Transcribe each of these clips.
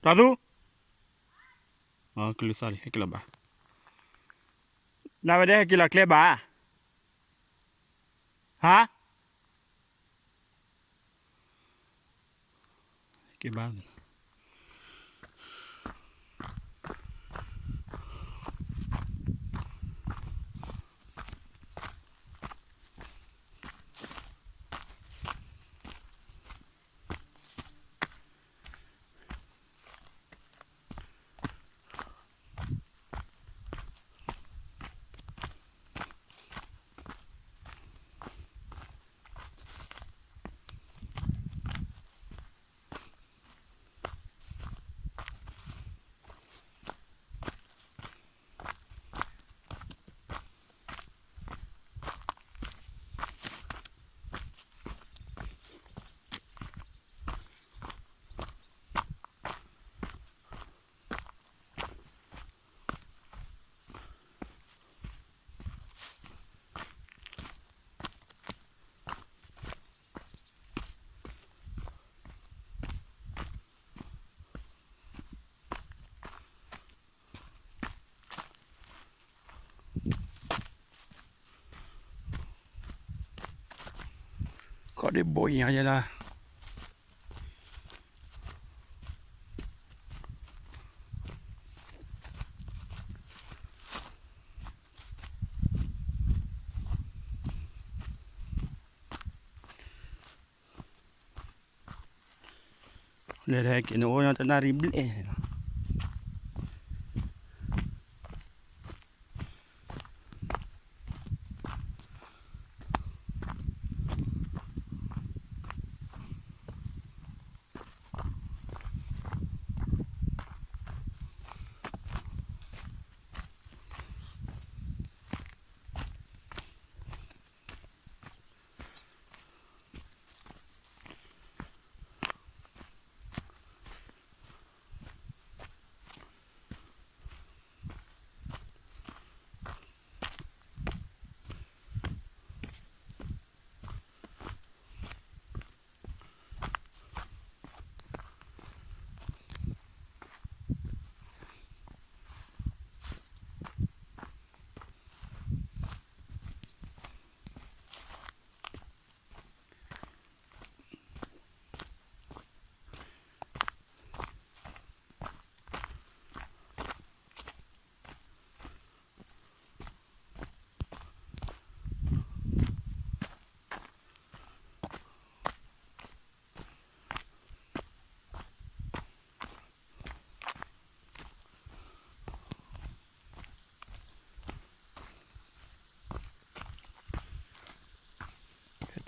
Radu? Oh, kilo sorry, kilo ba. Na vede kilo kle ba. Ha? Ke ba. Có đi bụi vậy là để đây cái nó ta đi bể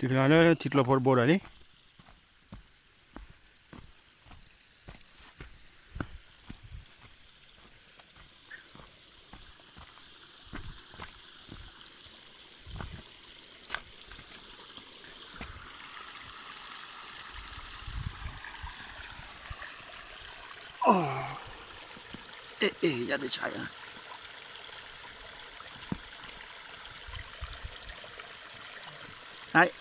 thì là nó thịt là bột bột đấy ê ra để chạy à đấy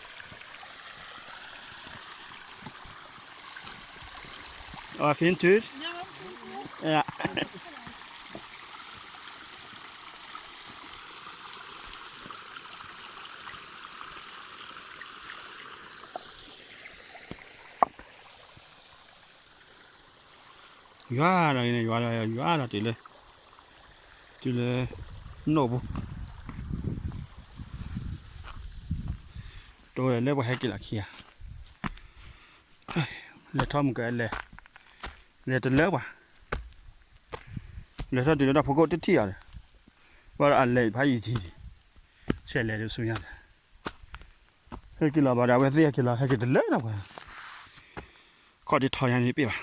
fint tur ja Guarda till Novo. Tôi lấy vào hai cái là kia. Lấy thom cái lấy từ lớp à. Lấy thom từ nó phải có tiếp theo rồi. Và ăn lấy phải gì sẽ lấy được số nhà. Hai cái là bảo đảm cái cái là hai cái từ lớp nào vậy. Có đi thôi anh biết à.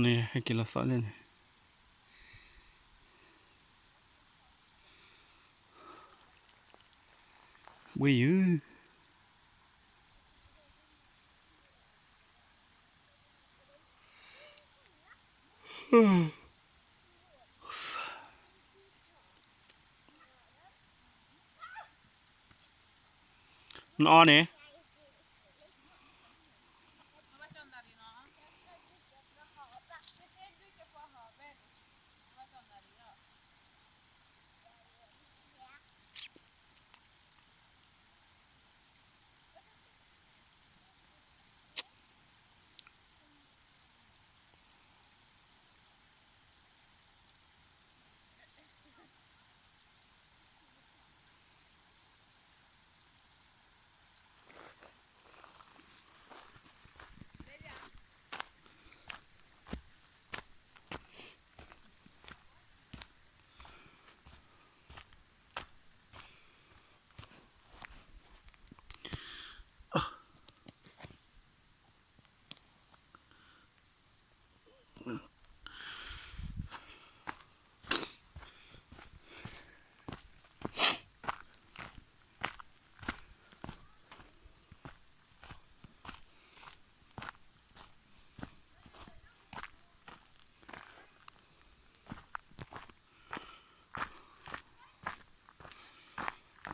นี่ให้กินละซอสเลยวิ่งยื้อนอนเนี่ย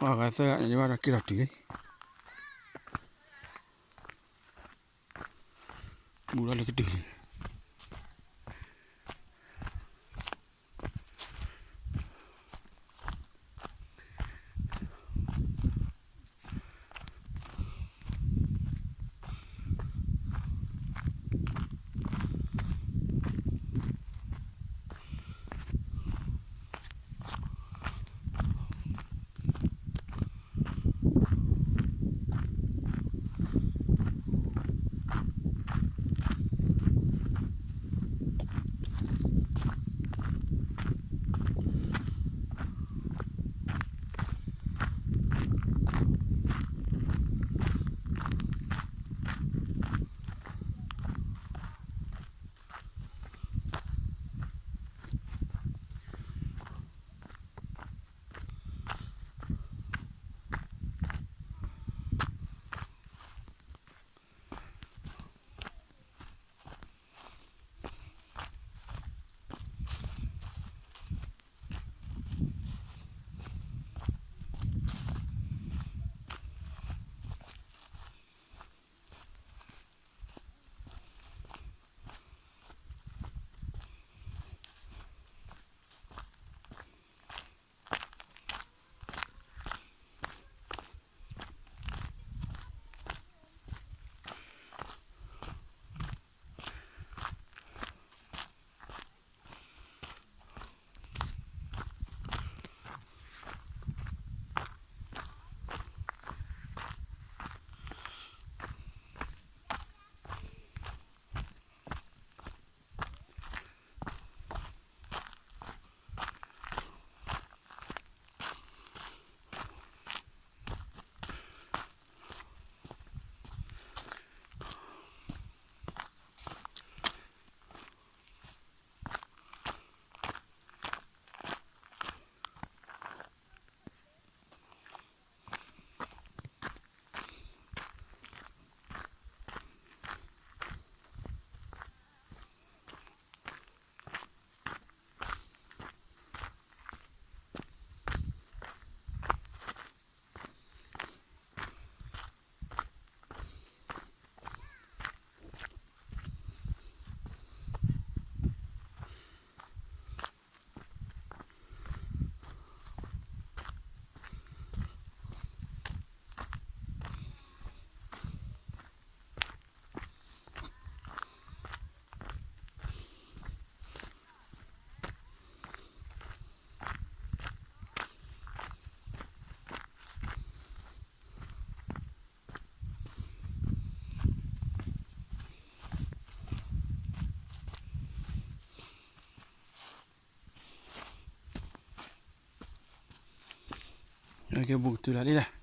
ว่ากันซะอย่างนี้ว่าเรากินอะไรมูลอะไรก็ตื่นโอเคบุกตัวละนี่แหละ